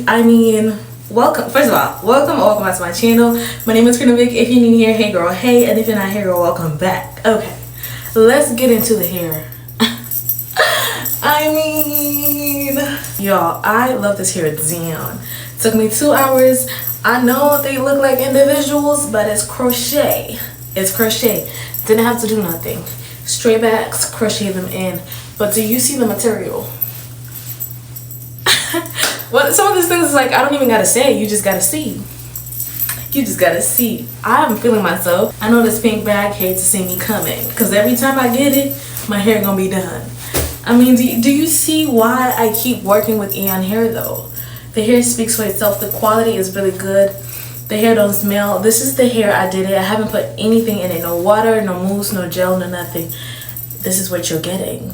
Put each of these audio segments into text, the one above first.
I mean, welcome. First of all, welcome back to my channel. My name is Cheri I. If you're new here, hey girl, hey, and if you're not here, girl, welcome back. Okay, let's get into the hair. I mean, y'all, I love this hair. It's Eayon. Took me 2 hours. I know they look like individuals, but it's crochet. It's crochet. Didn't have to do nothing. Straight backs, crochet them in. But do you see the material? Well, some of these things is like, I don't even gotta say, you just gotta see. You just gotta see. I'm feeling myself. I know this pink bag hates to see me coming, because every time I get it, my hair gonna be done. I mean, do you see why I keep working with Eayonhair though? The hair speaks for itself. The quality is really good. The hair don't smell. This is the hair I did it. I haven't put anything in it. No water, no mousse, no gel, no nothing. This is what you're getting.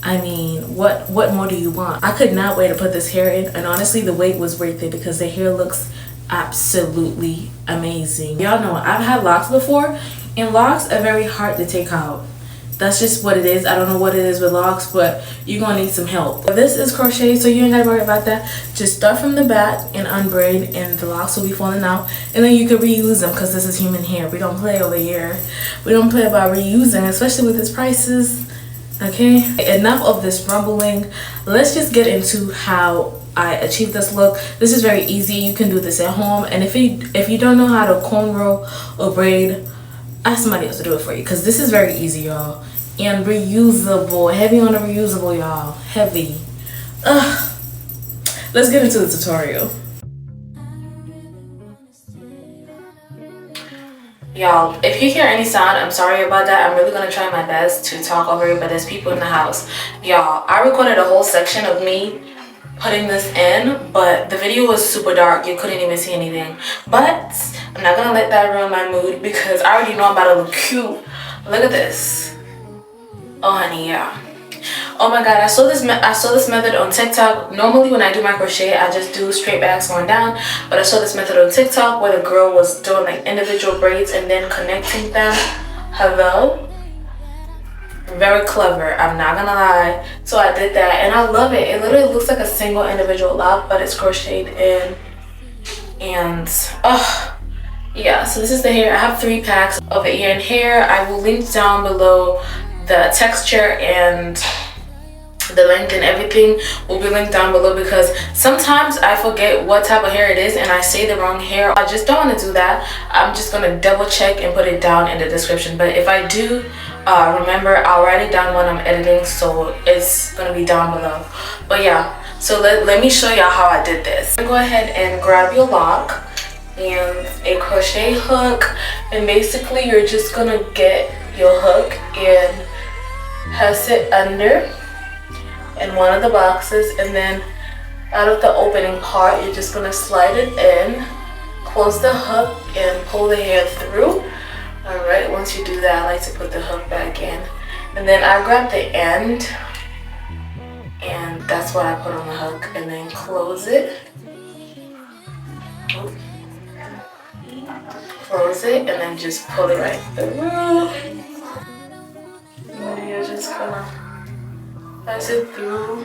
I mean, what more do you want? I could not wait to put this hair in, and honestly the wait was worth it because the hair looks absolutely amazing. Y'all know I've had locks before, and locks are very hard to take out. That's just what it is. I don't know what it is with locks, but you're gonna need some help. This is crochet, so you ain't gotta worry about that. Just start from the back and unbraid, and the locks will be falling out, and then you can reuse them because this is human hair. We don't play over here. We don't play about reusing, especially with its prices. Okay, enough of this rumbling. Let's just get into how I achieved this look. This is very easy. You can do this at home, and if you don't know how to cornrow or braid, ask somebody else to do it for you, because this is very easy, y'all, and reusable. Heavy on the reusable, y'all. Heavy. Let's get into the tutorial. Y'all, if you hear any sound, I'm sorry about that. I'm really gonna try my best to talk over it, but there's people in the house. Y'all, I recorded a whole section of me putting this in, but the video was super dark. You couldn't even see anything. But I'm not gonna let that ruin my mood because I already know I'm about to look cute. Look at this. Oh honey, yeah. Oh my god, I saw this method on TikTok. Normally when I do my crochet, I just do straight backs going down, but I saw this method on TikTok where the girl was doing like individual braids and then connecting them. Hello? Very clever, I'm not gonna lie. So I did that and I love it. It literally looks like a single individual lock, but it's crocheted in. And yeah, so this is the hair. I have 3 packs of Eayonhair. I will link down below the texture and the length and everything will be linked down below, because sometimes I forget what type of hair it is and I say the wrong hair. I just don't want to do that. I'm just going to double check and put it down in the description, but if I do remember, I'll write it down when I'm editing, so it's going to be down below. But yeah, so let me show y'all how I did this. Go ahead and grab your lock and a crochet hook, and basically you're just going to get your hook and press it under in one of the boxes, and then out of the opening part you're just going to slide it in, close the hook and pull the hair through. Alright, once you do that, I like to put the hook back in, and then I grab the end and that's what I put on the hook, and then close it. Close it and then just pull it right through. And you're just gonna press it through.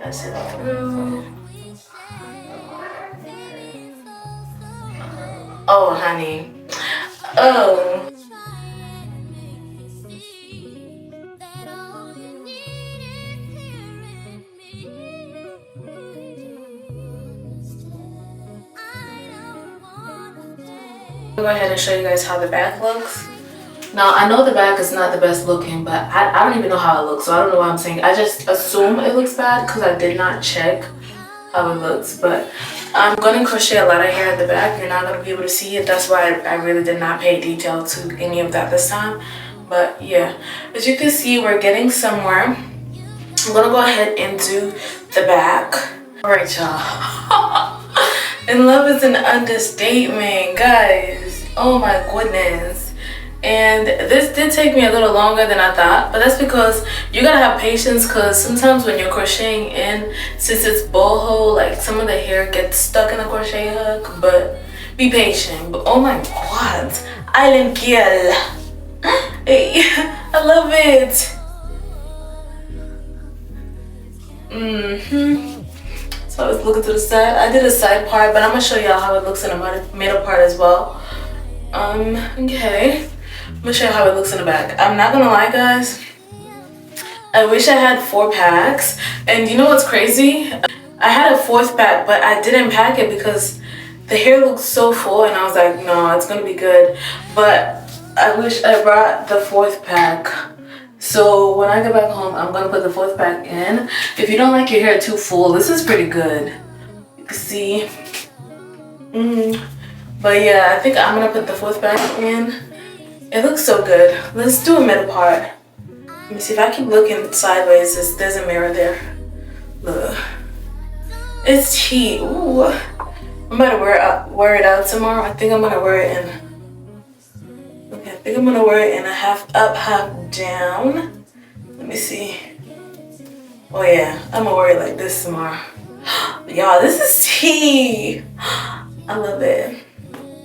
Press it through. Oh, honey. Oh. I'll go ahead and show you guys how the back looks. Now, I know the back is not the best looking, but I don't even know how it looks, so I don't know what I'm saying. I just assume it looks bad because I did not check how it looks, but I'm going to crochet a lot of hair at the back. You're not going to be able to see it. That's why I really did not pay detail to any of that this time. But yeah, as you can see, we're getting somewhere. I'm going to go ahead and do the back. All right, y'all. And love is an understatement, guys. Oh my goodness. And this did take me a little longer than I thought, but that's because you gotta have patience, because sometimes when you're crocheting in, since it's boho, like some of the hair gets stuck in the crochet hook, but be patient. But oh my god, island girl. Hey, I love it. So I was looking to the side. I did a side part, but I'm gonna show y'all how it looks in the middle part as well. Okay. I'm gonna show you how it looks in the back. I'm not gonna lie, guys. I wish I had 4 packs. And you know what's crazy? I had a 4th pack, but I didn't pack it because the hair looked so full, and I was like, no, it's gonna be good. But I wish I brought the 4th pack. So when I get back home, I'm gonna put the 4th pack in. If you don't like your hair too full, this is pretty good. You can see. But yeah, I think I'm gonna put the 4th pack in. It looks so good. Let's do a middle part. Let me see if I keep looking sideways. There's a mirror there. Look. It's tea. Ooh. I'm about to wear it out tomorrow. I think I'm gonna wear it in. Okay, I think I'm gonna wear it in a half up, half down. Let me see. Oh yeah, I'm gonna wear it like this tomorrow. Y'all, this is tea. I love it.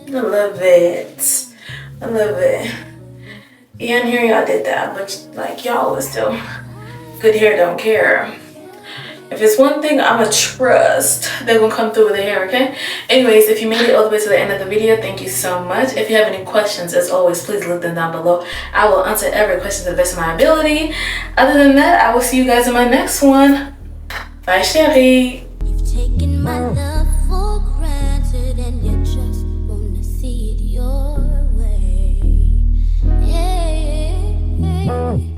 I love it. I love it. Eayonhair, y'all did that, but like y'all was still good hair, don't care. If it's one thing I'ma trust, they're gonna come through with the hair, okay? Anyways, if you made it all the way to the end of the video, thank you so much. If you have any questions, as always, please leave them down below. I will answer every question to the best of my ability. Other than that, I will see you guys in my next one. Bye, Cheri. You've taken my love for granted, and you just wanna see it your way. Yeah, yeah, yeah.